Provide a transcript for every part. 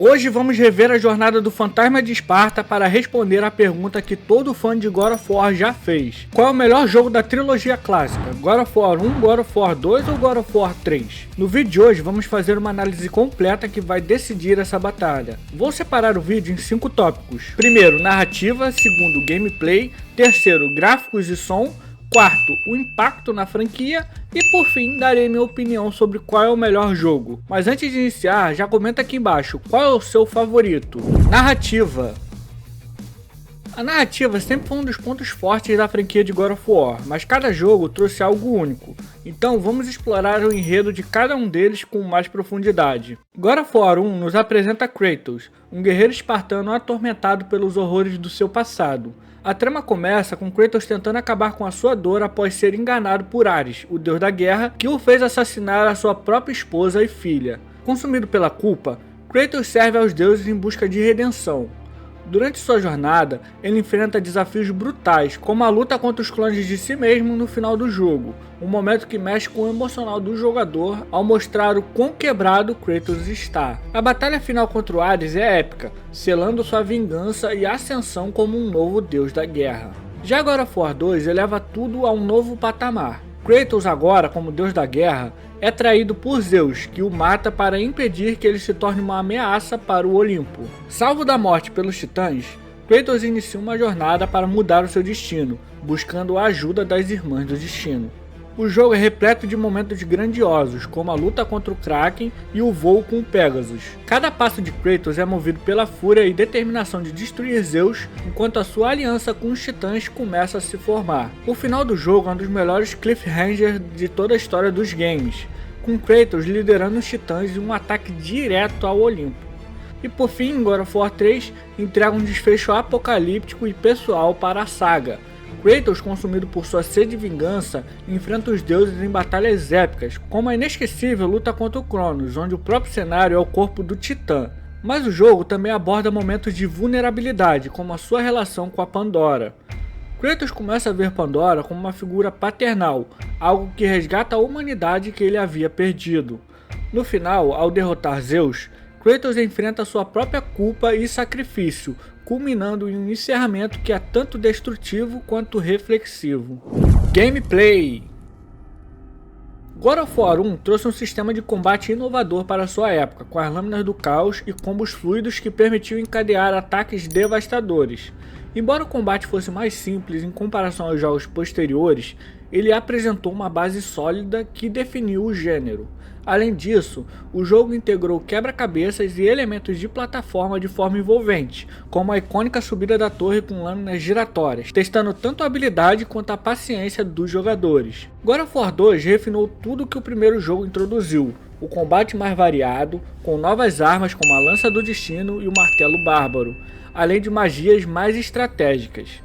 Hoje vamos rever a jornada do Fantasma de Esparta para responder a pergunta que todo fã de God of War já fez. Qual é o melhor jogo da trilogia clássica? God of War 1, God of War 2 ou God of War 3? No vídeo de hoje vamos fazer uma análise completa que vai decidir essa batalha. Vou separar o vídeo em 5 tópicos. Primeiro, narrativa. Segundo, gameplay. Terceiro, gráficos e som. Quarto, o impacto na franquia e por fim darei minha opinião sobre qual é o melhor jogo. Mas antes de iniciar, já comenta aqui embaixo qual é o seu favorito. Narrativa. A narrativa sempre foi um dos pontos fortes da franquia de God of War, mas cada jogo trouxe algo único. Então vamos explorar o enredo de cada um deles com mais profundidade. God of War 1 nos apresenta Kratos, um guerreiro espartano atormentado pelos horrores do seu passado. A trama começa com Kratos tentando acabar com a sua dor após ser enganado por Ares, o deus da guerra, que o fez assassinar a sua própria esposa e filha. Consumido pela culpa, Kratos serve aos deuses em busca de redenção. Durante sua jornada, ele enfrenta desafios brutais, como a luta contra os clones de si mesmo no final do jogo, um momento que mexe com o emocional do jogador ao mostrar o quão quebrado Kratos está. A batalha final contra o Ares é épica, selando sua vingança e ascensão como um novo deus da guerra. Já God of War 2 eleva tudo a um novo patamar. Kratos agora, como deus da guerra, é traído por Zeus, que o mata para impedir que ele se torne uma ameaça para o Olimpo. Salvo da morte pelos titãs, Kratos inicia uma jornada para mudar o seu destino, buscando a ajuda das Irmãs do Destino. O jogo é repleto de momentos grandiosos, como a luta contra o Kraken e o voo com o Pegasus. Cada passo de Kratos é movido pela fúria e determinação de destruir Zeus, enquanto a sua aliança com os titãs começa a se formar. O final do jogo é um dos melhores cliffhangers de toda a história dos games, com Kratos liderando os titãs em um ataque direto ao Olimpo. E por fim, God of War 3 entrega um desfecho apocalíptico e pessoal para a saga. Kratos, consumido por sua sede de vingança, enfrenta os deuses em batalhas épicas, como a inesquecível luta contra o Cronos, onde o próprio cenário é o corpo do Titã. Mas o jogo também aborda momentos de vulnerabilidade, como a sua relação com a Pandora. Kratos começa a ver Pandora como uma figura paternal, algo que resgata a humanidade que ele havia perdido. No final, ao derrotar Zeus, Kratos enfrenta sua própria culpa e sacrifício, culminando em um encerramento que é tanto destrutivo quanto reflexivo. Gameplay. God of War 1 trouxe um sistema de combate inovador para sua época, com as lâminas do caos e combos fluidos que permitiam encadear ataques devastadores. Embora o combate fosse mais simples em comparação aos jogos posteriores, ele apresentou uma base sólida que definiu o gênero. Além disso, o jogo integrou quebra-cabeças e elementos de plataforma de forma envolvente, como a icônica subida da torre com lâminas giratórias, testando tanto a habilidade quanto a paciência dos jogadores. God of War 2 refinou tudo que o primeiro jogo introduziu, o combate mais variado, com novas armas como a Lança do Destino e o Martelo Bárbaro, além de magias mais estratégicas.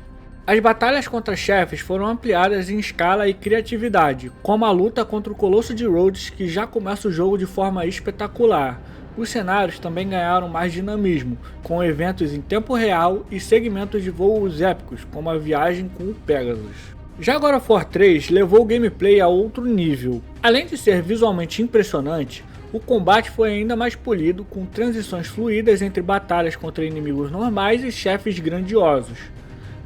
As batalhas contra chefes foram ampliadas em escala e criatividade, como a luta contra o Colosso de Rhodes, que já começa o jogo de forma espetacular. Os cenários também ganharam mais dinamismo, com eventos em tempo real e segmentos de voos épicos, como a viagem com o Pegasus. Já God of War 3 levou o gameplay a outro nível. Além de ser visualmente impressionante, o combate foi ainda mais polido, com transições fluídas entre batalhas contra inimigos normais e chefes grandiosos.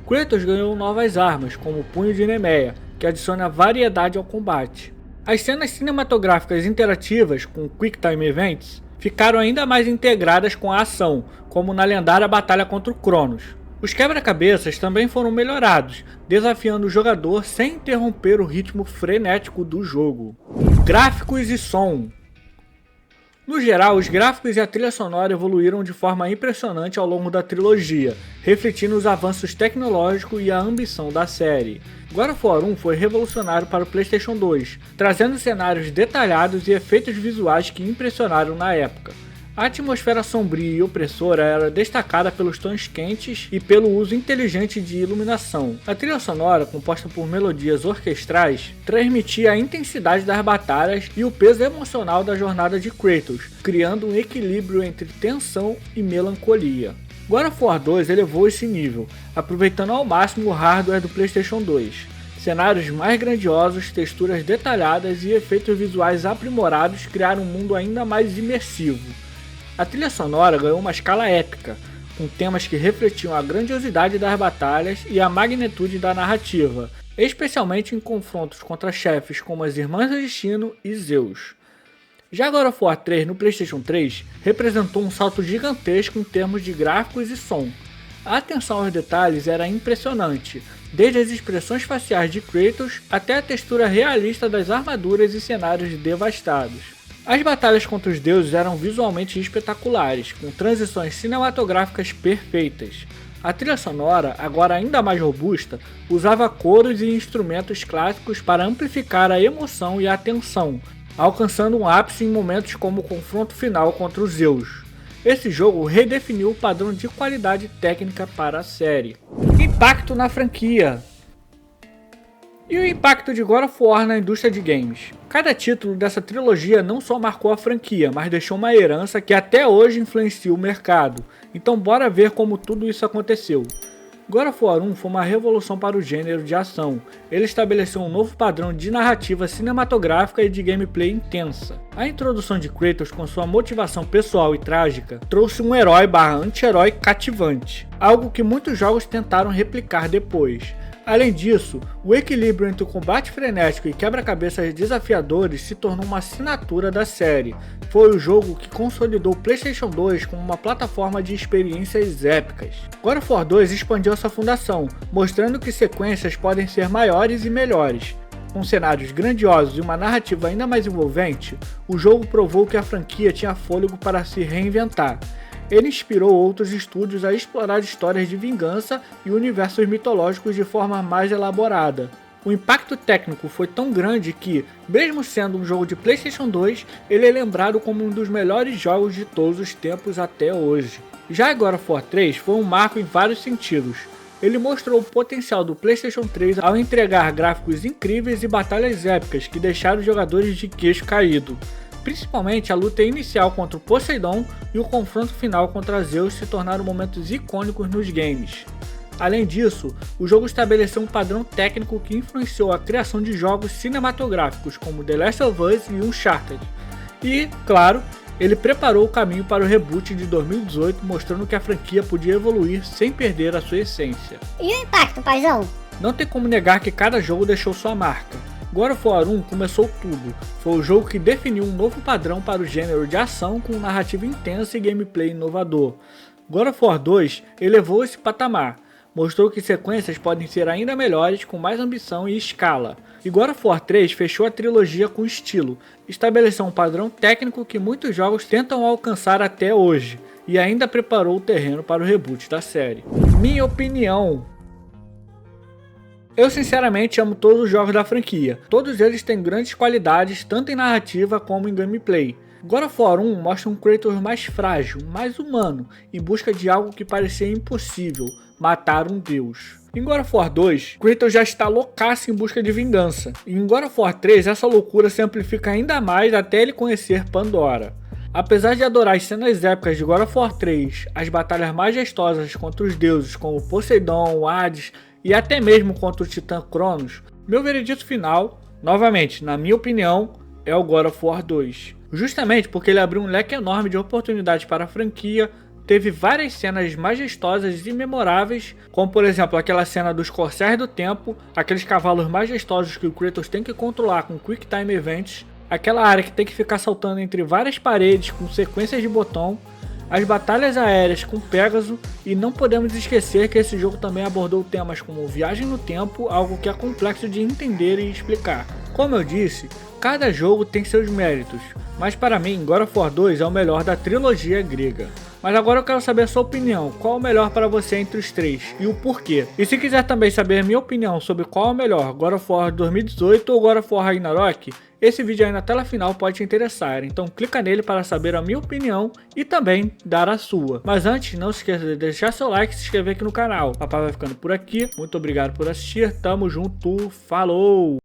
Kratos ganhou novas armas, como o Punho de Nemeia, que adiciona variedade ao combate. As cenas cinematográficas interativas, com Quick Time Events, ficaram ainda mais integradas com a ação, como na lendária batalha contra o Cronos. Os quebra-cabeças também foram melhorados, desafiando o jogador sem interromper o ritmo frenético do jogo. Gráficos e som. No geral, os gráficos e a trilha sonora evoluíram de forma impressionante ao longo da trilogia, refletindo os avanços tecnológicos e a ambição da série. God of War 1 foi revolucionário para o PlayStation 2, trazendo cenários detalhados e efeitos visuais que impressionaram na época. A atmosfera sombria e opressora era destacada pelos tons quentes e pelo uso inteligente de iluminação. A trilha sonora, composta por melodias orquestrais, transmitia a intensidade das batalhas e o peso emocional da jornada de Kratos, criando um equilíbrio entre tensão e melancolia. God of War 2 elevou esse nível, aproveitando ao máximo o hardware do PlayStation 2. Cenários mais grandiosos, texturas detalhadas e efeitos visuais aprimorados criaram um mundo ainda mais imersivo. A trilha sonora ganhou uma escala épica, com temas que refletiam a grandiosidade das batalhas e a magnitude da narrativa, especialmente em confrontos contra chefes como as Irmãs do Destino e Zeus. Já God of War 3 no PlayStation 3 representou um salto gigantesco em termos de gráficos e som. A atenção aos detalhes era impressionante, desde as expressões faciais de Kratos até a textura realista das armaduras e cenários devastados. As batalhas contra os deuses eram visualmente espetaculares, com transições cinematográficas perfeitas. A trilha sonora, agora ainda mais robusta, usava coros e instrumentos clássicos para amplificar a emoção e a tensão, alcançando um ápice em momentos como o confronto final contra os Zeus. Esse jogo redefiniu o padrão de qualidade técnica para a série. Impacto na franquia. E o impacto de God of War na indústria de games? Cada título dessa trilogia não só marcou a franquia, mas deixou uma herança que até hoje influencia o mercado. Então bora ver como tudo isso aconteceu. God of War 1 foi uma revolução para o gênero de ação. Ele estabeleceu um novo padrão de narrativa cinematográfica e de gameplay intensa. A introdução de Kratos com sua motivação pessoal e trágica trouxe um herói/anti-herói cativante, algo que muitos jogos tentaram replicar depois. Além disso, o equilíbrio entre o combate frenético e quebra-cabeças desafiadores se tornou uma assinatura da série. Foi o jogo que consolidou o PlayStation 2 como uma plataforma de experiências épicas. God of War 2 expandiu essa fundação, mostrando que sequências podem ser maiores e melhores. Com cenários grandiosos e uma narrativa ainda mais envolvente, o jogo provou que a franquia tinha fôlego para se reinventar. Ele inspirou outros estúdios a explorar histórias de vingança e universos mitológicos de forma mais elaborada. O impacto técnico foi tão grande que, mesmo sendo um jogo de PlayStation 2, ele é lembrado como um dos melhores jogos de todos os tempos até hoje. Já God of War 3 foi um marco em vários sentidos. Ele mostrou o potencial do PlayStation 3 ao entregar gráficos incríveis e batalhas épicas que deixaram os jogadores de queixo caído. Principalmente a luta inicial contra o Poseidon e o confronto final contra Zeus se tornaram momentos icônicos nos games. Além disso, o jogo estabeleceu um padrão técnico que influenciou a criação de jogos cinematográficos como The Last of Us e Uncharted. E, claro, ele preparou o caminho para o reboot de 2018, mostrando que a franquia podia evoluir sem perder a sua essência. E o impacto, paizão? Não tem como negar que cada jogo deixou sua marca. God of War 1 começou tudo, foi o jogo que definiu um novo padrão para o gênero de ação com narrativa intensa e gameplay inovador. God of War 2 elevou esse patamar, mostrou que sequências podem ser ainda melhores com mais ambição e escala. E God of War 3 fechou a trilogia com estilo, estabeleceu um padrão técnico que muitos jogos tentam alcançar até hoje, e ainda preparou o terreno para o reboot da série. Minha opinião: eu sinceramente amo todos os jogos da franquia, todos eles têm grandes qualidades tanto em narrativa como em gameplay. God of War 1 mostra um Kratos mais frágil, mais humano, em busca de algo que parecia impossível, matar um deus. Em God of War 2, Kratos já está loucaço em busca de vingança, e em God of War 3 essa loucura se amplifica ainda mais até ele conhecer Pandora. Apesar de adorar as cenas épicas de God of War 3, as batalhas majestosas contra os deuses como Poseidon, Hades e até mesmo contra o Titã Cronos, meu veredito final, novamente, na minha opinião, é o God of War 2. Justamente porque ele abriu um leque enorme de oportunidades para a franquia, teve várias cenas majestosas e memoráveis, como por exemplo aquela cena dos Corcéis do Tempo, aqueles cavalos majestosos que o Kratos tem que controlar com Quick Time Events, aquela área que tem que ficar saltando entre várias paredes com sequências de botão, as batalhas aéreas com Pégaso, e não podemos esquecer que esse jogo também abordou temas como viagem no tempo, algo que é complexo de entender e explicar. Como eu disse, cada jogo tem seus méritos, mas para mim God of War 2 é o melhor da trilogia grega. Mas agora eu quero saber a sua opinião, qual é o melhor para você entre os três e o porquê. E se quiser também saber a minha opinião sobre qual é o melhor, God of War 2018 ou God of War Ragnarok, esse vídeo aí na tela final pode te interessar, então clica nele para saber a minha opinião e também dar a sua. Mas antes, não se esqueça de deixar seu like e se inscrever aqui no canal. Papai vai ficando por aqui, muito obrigado por assistir, tamo junto, falou!